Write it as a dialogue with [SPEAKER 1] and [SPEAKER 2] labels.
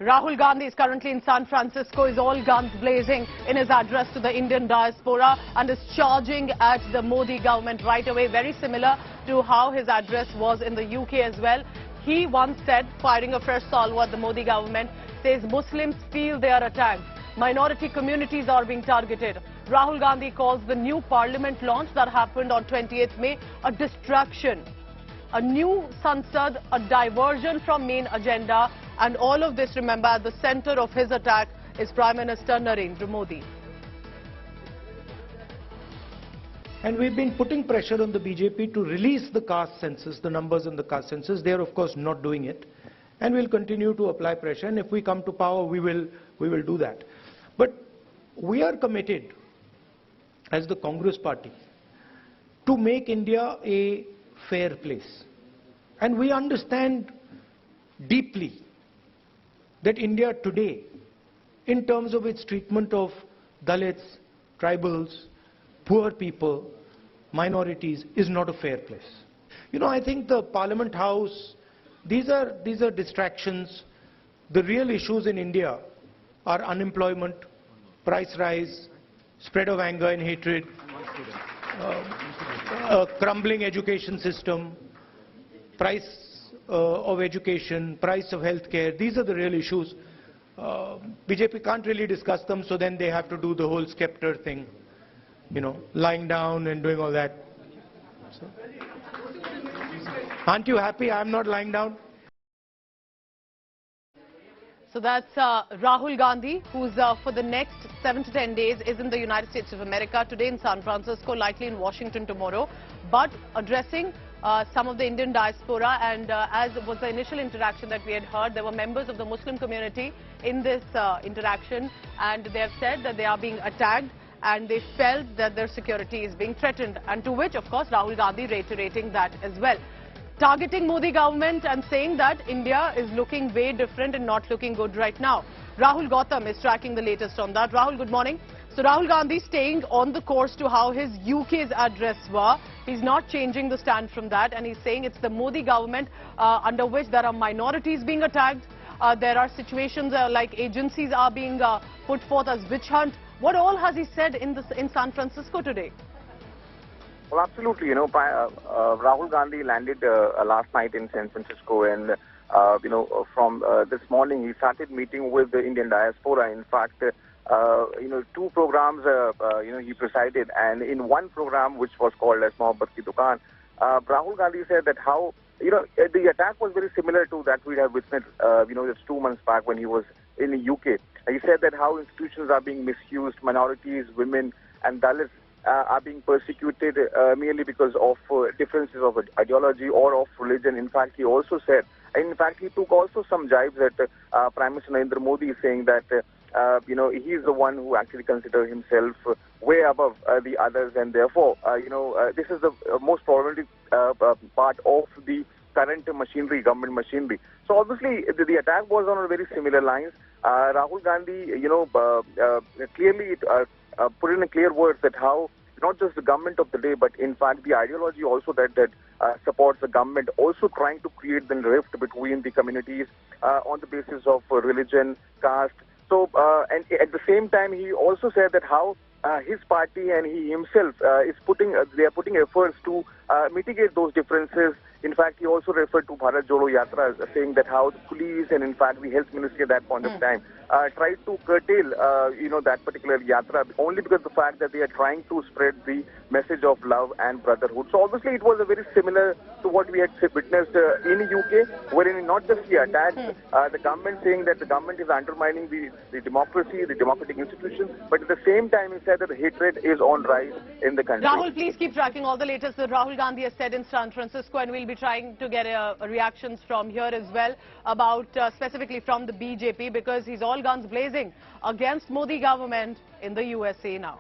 [SPEAKER 1] Rahul Gandhi is currently in San Francisco, is all guns blazing in his address to the Indian diaspora and is charging at the Modi government right away, very similar to how his address was in the UK as well. He once said, firing a fresh salvo at the Modi government, says Muslims feel they are attacked. Minority communities are being targeted. Rahul Gandhi calls the new parliament launch that happened on 28th May a distraction. A new Sansad, a diversion from main agenda, and all of this, remember, at the center of his attack is Prime Minister Narendra Modi.
[SPEAKER 2] And we've been putting pressure on the BJP to release the caste census, the numbers in the caste census. They are, of course, not doing it. And we'll continue to apply pressure. And if we come to power, we will do that. But we are committed, as the Congress party, to make India a fair place. And we understand deeply that India today, in terms of its treatment of Dalits, tribals, poor people, minorities, is not a fair place. You know, I think the Parliament House, these are distractions. The real issues in India are unemployment, price rise, spread of anger and hatred, a crumbling education system, price of education, price of healthcare. These are the real issues. BJP can't really discuss them, so then they have to do the whole scepter thing, you know, lying down and doing all that. So, aren't you happy I'm not lying down?
[SPEAKER 1] So that's Rahul Gandhi, who's for the next 7 to 10 days is in the United States of America, today in San Francisco, likely in Washington tomorrow, but addressing some of the Indian diaspora. And as was the initial interaction that we had heard, there were members of the Muslim community in this interaction, and they have said that they are being attacked and they felt that their security is being threatened, and to which, of course, Rahul Gandhi reiterating that as well. Targeting Modi government and saying that India is looking way different and not looking good right now. Rahul Gautam is tracking the latest on that. Rahul, good morning. So Rahul Gandhi staying on the course to how his UK's address were. He's not changing the stand from that, and he's saying it's the Modi government under which there are minorities being attacked. There are situations like agencies are being put forth as witch hunt. What all has he said in San Francisco today?
[SPEAKER 3] Well, absolutely. You know, Rahul Gandhi landed last night in San Francisco, and you know, from this morning he started meeting with the Indian diaspora. In fact, you know, 2 programs you know, he presided, and in one program, which was called as Mohabbat Ki Dukaan, Rahul Gandhi said that how, you know, the attack was very similar to that we have witnessed you know, just 2 months back when he was in the UK. He said that how institutions are being misused, minorities, women and Dalits are being persecuted merely because of differences of ideology or of religion. In fact, he also said, in fact, he took also some jibes at Prime Minister Narendra Modi, saying that you know, he is the one who actually considers himself way above the others, and therefore, you know, this is the most probably part of the current machinery, government machinery. So obviously, the attack was on very similar lines. Rahul Gandhi, you know, clearly put in clear words that how not just the government of the day, but in fact the ideology also that supports the government, also trying to create the rift between the communities on the basis of religion, caste. So, and at the same time, he also said that how his party and he himself is they are putting efforts to mitigate those differences. In fact, he also referred to Bharat Jodo Yatra, saying that how the police and in fact the health ministry at that point of time tried to curtail, you know, that particular yatra only because of the fact that they are trying to spread the message of love and brotherhood. So obviously, it was a very similar to what we had witnessed in the UK, wherein not just he attacked the government, saying that the government is undermining the democracy, the democratic institutions, but at the same time he said that the hatred is on rise in the country.
[SPEAKER 1] Rahul, please keep tracking all the latest that Rahul Gandhi has said in San Francisco, and we'll be trying to get reactions from here as well about specifically from the BJP, because he's all guns blazing against Modi government in the USA now.